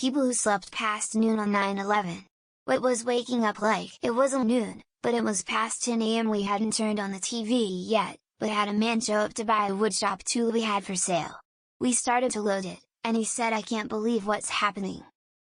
people who slept past noon on 9/11. What was waking up like? It wasn't noon, but it was past 10 AM. We hadn't turned on the TV yet, but had a man show up to buy a woodshop tool we had for sale. We started to load it, and he said, "I can't believe what's happening."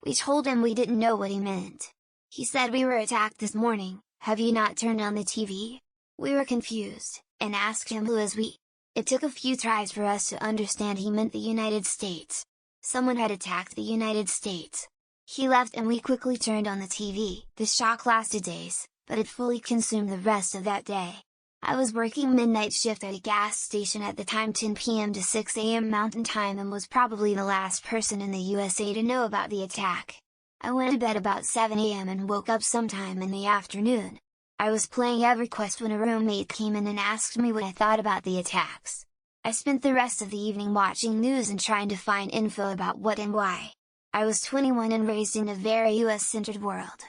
We told him we didn't know what he meant. He said, "We were attacked this morning, have you not turned on the TV?" We were confused, and asked him who is we. It took a few tries for us to understand he meant the United States. Someone had attacked the United States. He left and we quickly turned on the TV. The shock lasted days, but it fully consumed the rest of that day. I was working midnight shift at a gas station at the time, 10 PM to 6 AM Mountain Time, and was probably the last person in the USA to know about the attack. I went to bed about 7 AM and woke up sometime in the afternoon. I was playing EverQuest when a roommate came in and asked me what I thought about the attacks. I spent the rest of the evening watching news and trying to find info about what and why. I was 21 and raised in a very US-centered world.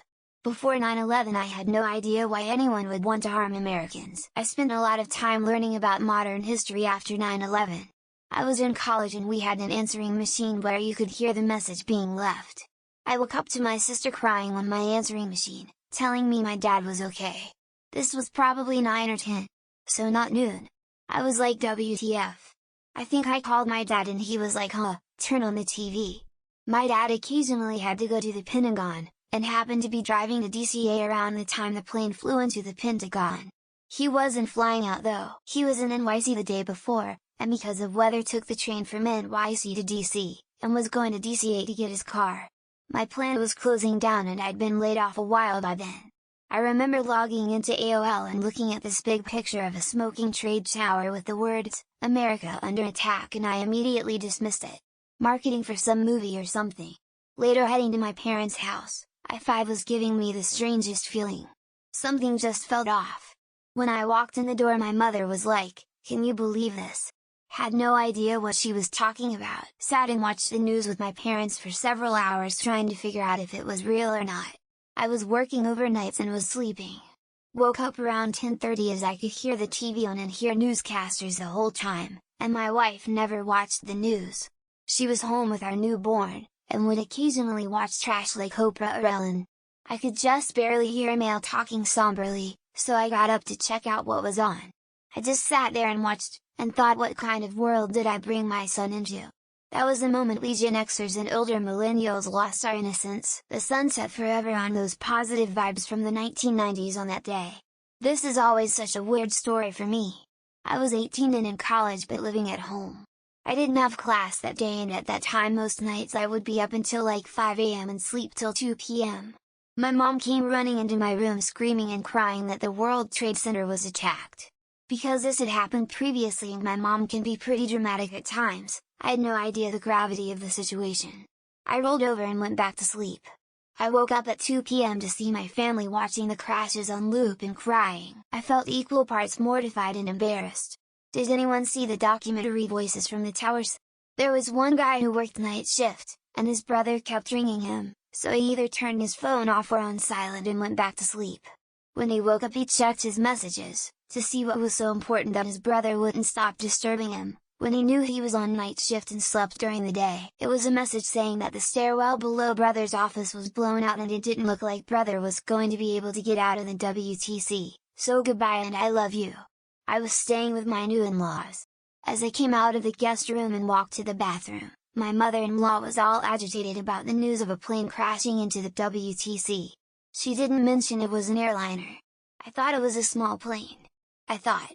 Before 9/11 I had no idea why anyone would want to harm Americans. I spent a lot of time learning about modern history after 9/11. I was in college and we had an answering machine where you could hear the message being left. I woke up to my sister crying on my answering machine, telling me my dad was okay. This was probably 9 or 10. So not noon. I was like, WTF. I think I called my dad and he was like, "Huh, turn on the TV." My dad occasionally had to go to the Pentagon, and happened to be driving to DCA around the time the plane flew into the Pentagon. He wasn't flying out though. He was in NYC the day before, and because of weather took the train from NYC to DC, and was going to DCA to get his car. My plant was closing down and I'd been laid off a while by then. I remember logging into AOL and looking at this big picture of a smoking trade tower with the words, "America under attack," and I immediately dismissed it. Marketing for some movie or something. Later, heading to my parents' house, I-5 was giving me the strangest feeling. Something just felt off. When I walked in the door, my mother was like, "Can you believe this?" Had no idea what she was talking about. Sat and watched the news with my parents for several hours trying to figure out if it was real or not. I was working overnights and was sleeping. Woke up around 10:30 as I could hear the TV on and hear newscasters the whole time, and my wife never watched the news. She was home with our newborn, and would occasionally watch trash like Oprah or Ellen. I could just barely hear a male talking somberly, so I got up to check out what was on. I just sat there and watched, and thought, what kind of world did I bring my son into? That was the moment we Gen Xers and older millennials lost our innocence. The sun set forever on those positive vibes from the 1990s on that day. This is always such a weird story for me. I was 18 and in college but living at home. I didn't have class that day, and at that time most nights I would be up until like 5 AM and sleep till 2 PM. My mom came running into my room screaming and crying that the World Trade Center was attacked. Because this had happened previously and my mom can be pretty dramatic at times, I had no idea the gravity of the situation. I rolled over and went back to sleep. I woke up at 2 PM to see my family watching the crashes on loop and crying. I felt equal parts mortified and embarrassed. Did anyone see the documentary Voices from the Towers? There was one guy who worked night shift, and his brother kept ringing him, so he either turned his phone off or on silent and went back to sleep. When he woke up he checked his messages, to see what was so important that his brother wouldn't stop disturbing him, when he knew he was on night shift and slept during the day. It was a message saying that the stairwell below brother's office was blown out and it didn't look like brother was going to be able to get out of the WTC, so goodbye and I love you. I was staying with my new in-laws. As I came out of the guest room and walked to the bathroom, my mother-in-law was all agitated about the news of a plane crashing into the WTC. She didn't mention it was an airliner. I thought it was a small plane. I thought,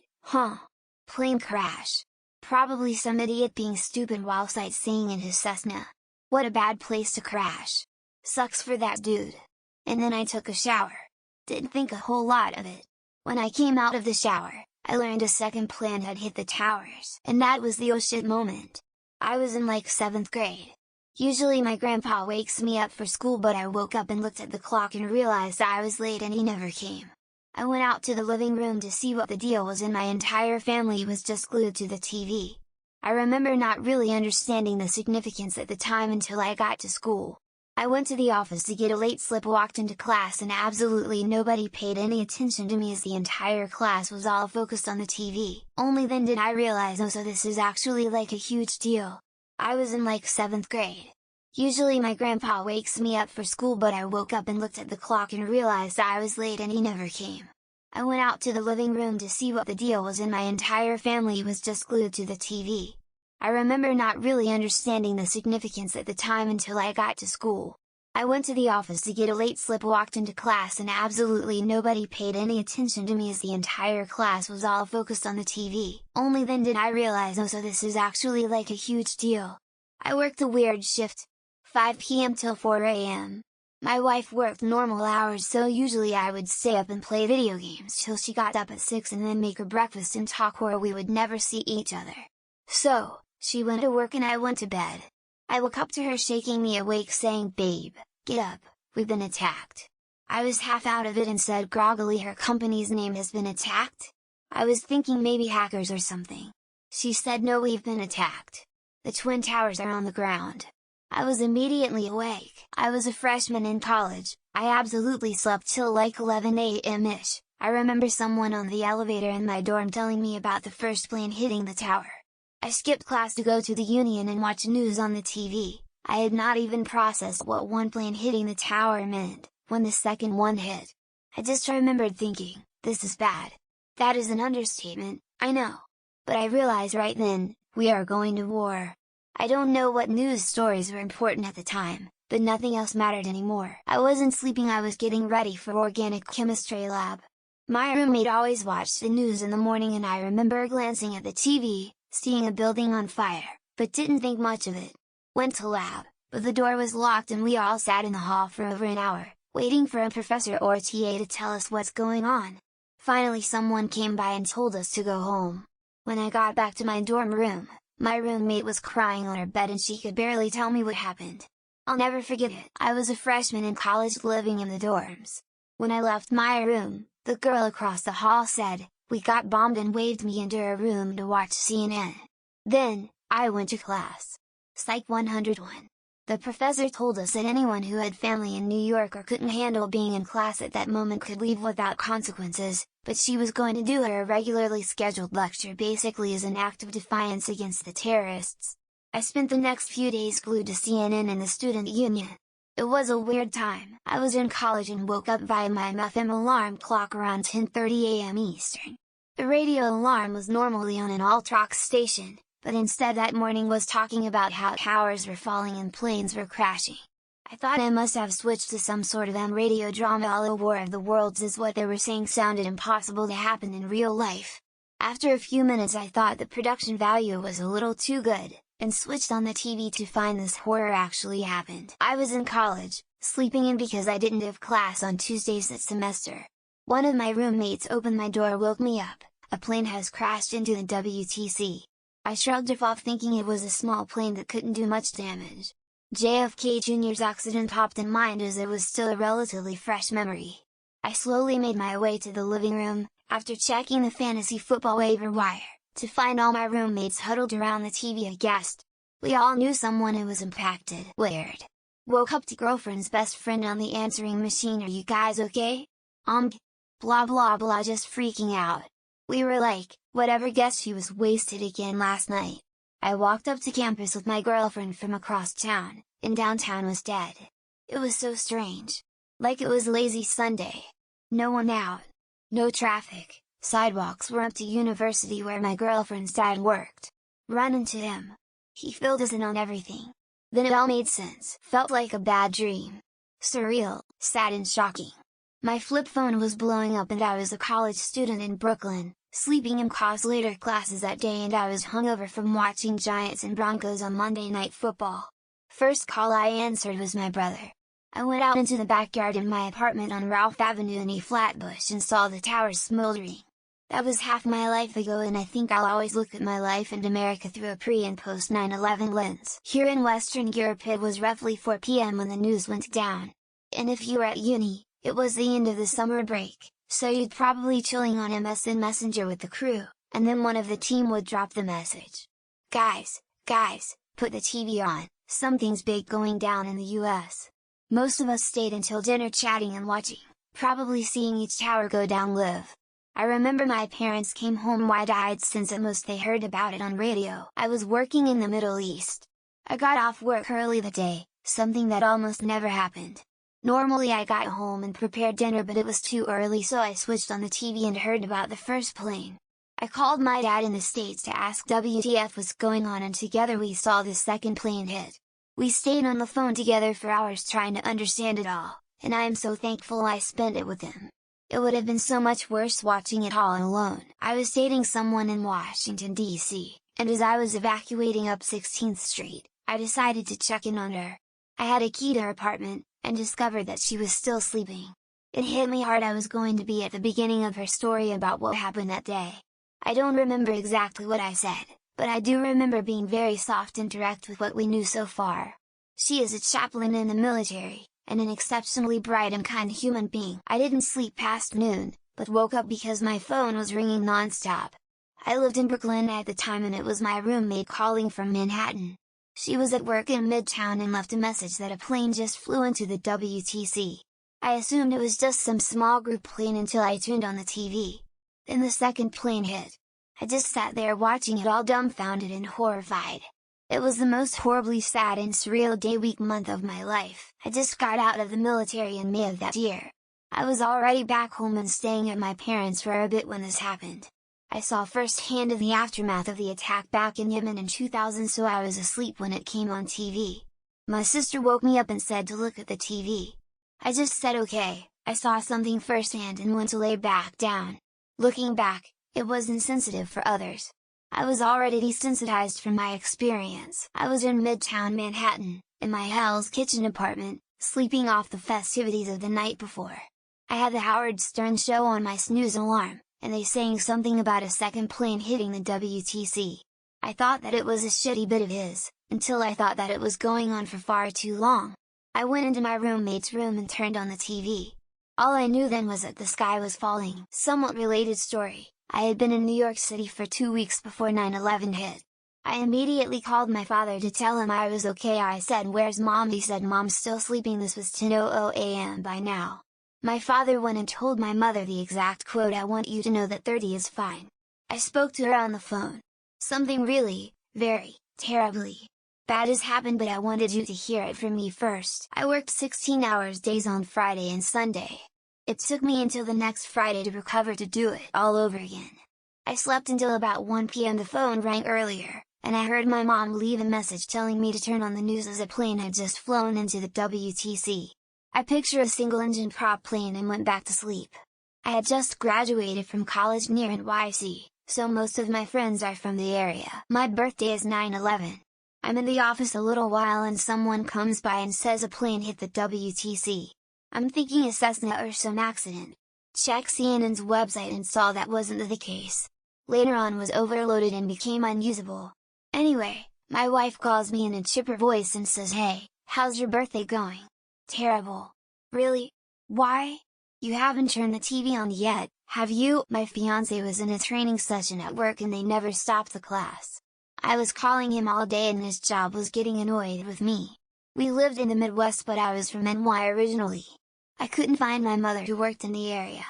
plane crash. Probably some idiot being stupid while sightseeing in his Cessna. What a bad place to crash. Sucks for that dude. And then I took a shower. Didn't think a whole lot of it. When I came out of the shower, I learned a second plane had hit the towers, and that was the oh shit moment. I was in like 7th grade. Usually my grandpa wakes me up for school, but I woke up and looked at the clock and realized I was late and he never came. I went out to the living room to see what the deal was, and my entire family was just glued to the TV. I remember not really understanding the significance at the time until I got to school. I went to the office to get a late slip, walked into class, and absolutely nobody paid any attention to me as the entire class was all focused on the TV. Only then did I realize, oh, so this is actually like a huge deal. I was in like 7th grade. Usually my grandpa wakes me up for school, but I woke up and looked at the clock and realized I was late and he never came. I went out to the living room to see what the deal was, and my entire family was just glued to the TV. I remember not really understanding the significance at the time until I got to school. I went to the office to get a late slip, walked into class, and absolutely nobody paid any attention to me as the entire class was all focused on the TV. Only then did I realize, oh, so this is actually like a huge deal. I worked a weird shift, 5 p.m. till 4 a.m. My wife worked normal hours, so usually I would stay up and play video games till she got up at 6 and then make her breakfast and talk, or we would never see each other. So, she went to work and I went to bed. I woke up to her shaking me awake saying, "Babe, get up, we've been attacked." I was half out of it and said groggily, "Her company's name has been attacked?" I was thinking maybe hackers or something. She said, "No, we've been attacked. The Twin Towers are on the ground." I was immediately awake. I was a freshman in college. I absolutely slept till like 11 a.m.-ish. I remember someone on the elevator in my dorm telling me about the first plane hitting the tower. I skipped class to go to the Union and watch news on the TV. I had not even processed what one plane hitting the tower meant, when the second one hit. I just remembered thinking, this is bad. That is an understatement, I know. But I realized right then, we are going to war. I don't know what news stories were important at the time, but nothing else mattered anymore. I wasn't sleeping, I was getting ready for organic chemistry lab. My roommate always watched the news in the morning, and I remember glancing at the TV, seeing a building on fire, but didn't think much of it. Went to lab, but the door was locked and we all sat in the hall for over an hour, waiting for a professor or a TA to tell us what's going on. Finally someone came by and told us to go home. When I got back to my dorm room, my roommate was crying on her bed and she could barely tell me what happened. I'll never forget it. I was a freshman in college living in the dorms. When I left my room, the girl across the hall said, "We got bombed," and waved me into her room to watch CNN. Then, I went to class. Psych 101. The professor told us that anyone who had family in New York or couldn't handle being in class at that moment could leave without consequences, but she was going to do her regularly scheduled lecture basically as an act of defiance against the terrorists. I spent the next few days glued to CNN and the Student Union. It was a weird time. I was in college and woke up via my FM alarm clock around 10:30 a.m. Eastern. The radio alarm was normally on an alt-rock station, but instead that morning was talking about how towers were falling and planes were crashing. I thought I must have switched to some sort of radio drama, although War of the Worlds is what they were saying sounded impossible to happen in real life. After a few minutes I thought the production value was a little too good, and switched on the TV to find this horror actually happened. I was in college, sleeping in because I didn't have class on Tuesdays that semester. One of my roommates opened my door, woke me up. "A plane has crashed into the WTC." I shrugged it off thinking it was a small plane that couldn't do much damage. JFK Jr.'s accident popped in mind as it was still a relatively fresh memory. I slowly made my way to the living room, after checking the fantasy football waiver wire, to find all my roommates huddled around the TV aghast. We all knew someone who was impacted. Weird. Woke up to girlfriend's best friend on the answering machine, "Are you guys okay? Blah blah blah," just freaking out. We were like, whatever, guess she was wasted again last night. I walked up to campus with my girlfriend from across town, and downtown was dead. It was so strange. Like it was lazy Sunday. No one out. No traffic, sidewalks were empty. University where my girlfriend's dad worked. Run into him. He filled us in on everything. Then it all made sense. Felt like a bad dream. Surreal, sad and shocking. My flip phone was blowing up and I was a college student in Brooklyn, sleeping in later classes that day, and I was hungover from watching Giants and Broncos on Monday Night Football. First call I answered was my brother. I went out into the backyard in my apartment on Ralph Avenue in Flatbush and saw the towers smoldering. That was half my life ago, and I think I'll always look at my life and America through a pre and post 9/11 lens. Here in Western Europe it was roughly 4 p.m. when the news went down. And if you were at uni, it was the end of the summer break, so you'd probably chilling on MSN Messenger with the crew, and then one of the team would drop the message. Guys, put the TV on, something's big going down in the US. Most of us stayed until dinner chatting and watching, probably seeing each tower go down live. I remember my parents came home wide-eyed since at most they heard about it on radio. I was working in the Middle East. I got off work early that day, something that almost never happened. Normally I got home and prepared dinner, but it was too early, so I switched on the TV and heard about the first plane. I called my dad in the States to ask WTF was going on, and together we saw the second plane hit. We stayed on the phone together for hours trying to understand it all, and I am so thankful I spent it with him. It would have been so much worse watching it all alone. I was dating someone in Washington, D.C., and as I was evacuating up 16th Street, I decided to check in on her. I had a key to her apartment, and discovered that she was still sleeping. It hit me hard I was going to be at the beginning of her story about what happened that day. I don't remember exactly what I said, but I do remember being very soft and direct with what we knew so far. She is a chaplain in the military, and an exceptionally bright and kind human being. I didn't sleep past noon, but woke up because my phone was ringing non-stop. I lived in Brooklyn at the time, and it was my roommate calling from Manhattan. She was at work in Midtown and left a message that a plane just flew into the WTC. I assumed it was just some small group plane until I turned on the TV. Then the second plane hit. I just sat there watching it all, dumbfounded and horrified. It was the most horribly sad and surreal day, week, month of my life. I just got out of the military in May of that year. I was already back home and staying at my parents' for a bit when this happened. I saw firsthand of the aftermath of the attack back in Yemen in 2000, so I was asleep when it came on TV. My sister woke me up and said to look at the TV. I just said okay. I saw something firsthand and went to lay back down. Looking back, it was insensitive for others. I was already desensitized from my experience. I was in Midtown Manhattan, in my Hell's Kitchen apartment, sleeping off the festivities of the night before. I had the Howard Stern show on my snooze alarm, and they saying something about a second plane hitting the WTC. I thought that it was a shitty bit of his, until I thought that it was going on for far too long. I went into my roommate's room and turned on the TV. All I knew then was that the sky was falling. Somewhat related story. I had been in New York City for 2 weeks before 9/11 hit. I immediately called my father to tell him I was okay. I said, "Where's Mom?" He said, "Mom's still sleeping." This was 10:00 a.m. by now. My father went and told my mother the exact quote, "I want you to know that 30 is fine." I spoke to her on the phone. "Something really, very, terribly bad has happened, but I wanted you to hear it from me first." I worked 16 hours days on Friday and Sunday. It took me until the next Friday to recover to do it all over again. I slept until about 1 p.m. The phone rang earlier, and I heard my mom leave a message telling me to turn on the news as a plane had just flown into the WTC. I pictured a single-engine prop plane and went back to sleep. I had just graduated from college near NYC, so most of my friends are from the area. My birthday is 9/11. I'm in the office a little while and someone comes by and says a plane hit the WTC. I'm thinking a Cessna or some accident. Checked CNN's website and saw that wasn't the case. Later on was overloaded and became unusable. Anyway, my wife calls me in a chipper voice and says, "Hey, how's your birthday going?" "Terrible." "Really? Why? You haven't turned the TV on yet, have you?" My fiance was in a training session at work and they never stopped the class. I was calling him all day and his job was getting annoyed with me. We lived in the Midwest, but I was from NY originally. I couldn't find my mother who worked in the area.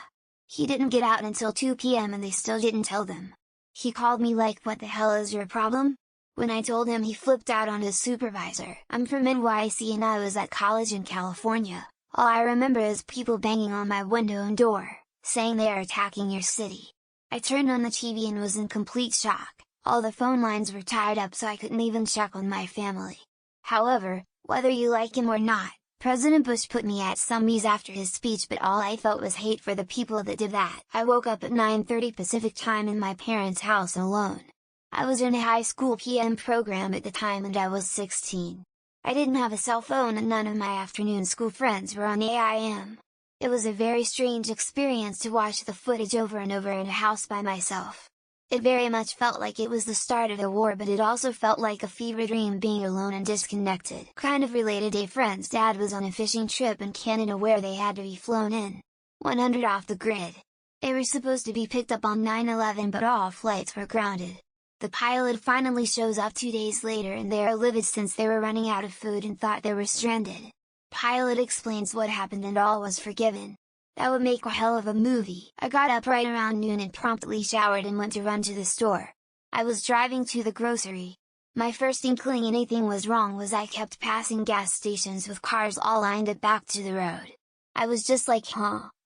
He didn't get out until 2 p.m. and they still didn't tell them. He called me like, "What the hell is your problem?" When I told him, he flipped out on his supervisor. I'm from NYC and I was at college in California. All I remember is people banging on my window and door, saying they are attacking your city. I turned on the TV and was in complete shock. All the phone lines were tied up, so I couldn't even check on my family. However, whether you like him or not, President Bush put me at some ease after his speech, but all I felt was hate for the people that did that. I woke up at 9:30 Pacific time in my parents' house alone. I was in a high school PM program at the time and I was 16. I didn't have a cell phone and none of my afternoon school friends were on AIM. It was a very strange experience to watch the footage over and over in a house by myself. It very much felt like it was the start of the war, but it also felt like a fever dream being alone and disconnected. Kind of related, a friend's dad was on a fishing trip in Canada where they had to be flown in 100 off the grid. They were supposed to be picked up on 9/11, but all flights were grounded. The pilot finally shows up 2 days later and they are livid since they were running out of food and thought they were stranded. Pilot explains what happened and all was forgiven. That would make a hell of a movie. I got up right around noon and promptly showered and went to run to the store. I was driving to the grocery. My first inkling anything was wrong was I kept passing gas stations with cars all lined up back to the road. I was just like,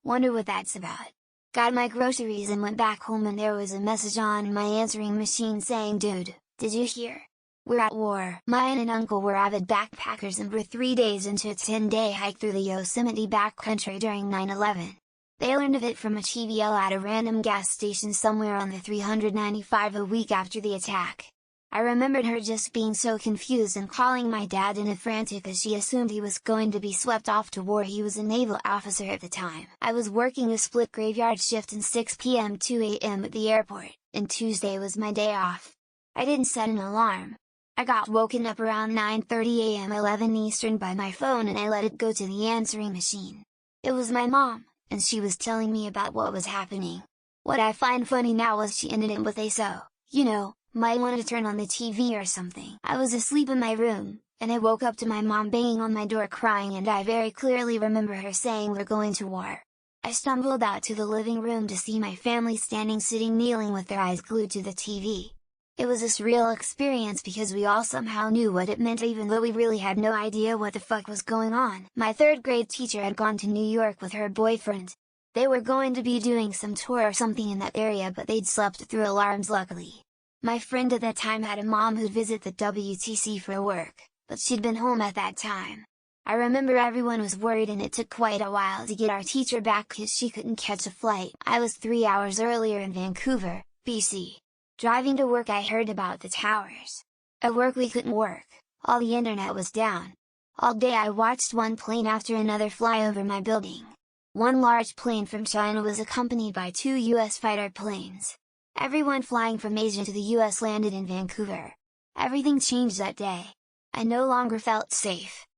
wonder what that's about. Got my groceries and went back home, and there was a message on my answering machine saying, "Dude, did you hear? We're at war." My aunt and uncle were avid backpackers and were 3 days into a 10-day hike through the Yosemite backcountry during 9/11. They learned of it from a TVL at a random gas station somewhere on the 395 a week after the attack. I remembered her just being so confused and calling my dad in a frantic as she assumed he was going to be swept off to war. He was a naval officer at the time. I was working a split graveyard shift in 6 p.m. to 8 a.m. at the airport, and Tuesday was my day off. I didn't set an alarm. I got woken up around 9:30 a.m. 11 Eastern by my phone, and I let it go to the answering machine. It was my mom, and she was telling me about what was happening. What I find funny now was she ended it with a might want to turn on the TV or something. I was asleep in my room, and I woke up to my mom banging on my door crying, and I very clearly remember her saying, "We're going to war." I stumbled out to the living room to see my family standing, sitting, kneeling with their eyes glued to the TV. It was a surreal experience because we all somehow knew what it meant, even though we really had no idea what the fuck was going on. My 3rd grade teacher had gone to New York with her boyfriend. They were going to be doing some tour or something in that area, but they'd slept through alarms luckily. My friend at that time had a mom who'd visit the WTC for work, but she'd been home at that time. I remember everyone was worried, and it took quite a while to get our teacher back because she couldn't catch a flight. I was 3 hours earlier in Vancouver, BC. Driving to work, I heard about the towers. At work we couldn't work, all the internet was down. All day I watched one plane after another fly over my building. One large plane from China was accompanied by 2 US fighter planes. Everyone flying from Asia to the US landed in Vancouver. Everything changed that day. I no longer felt safe.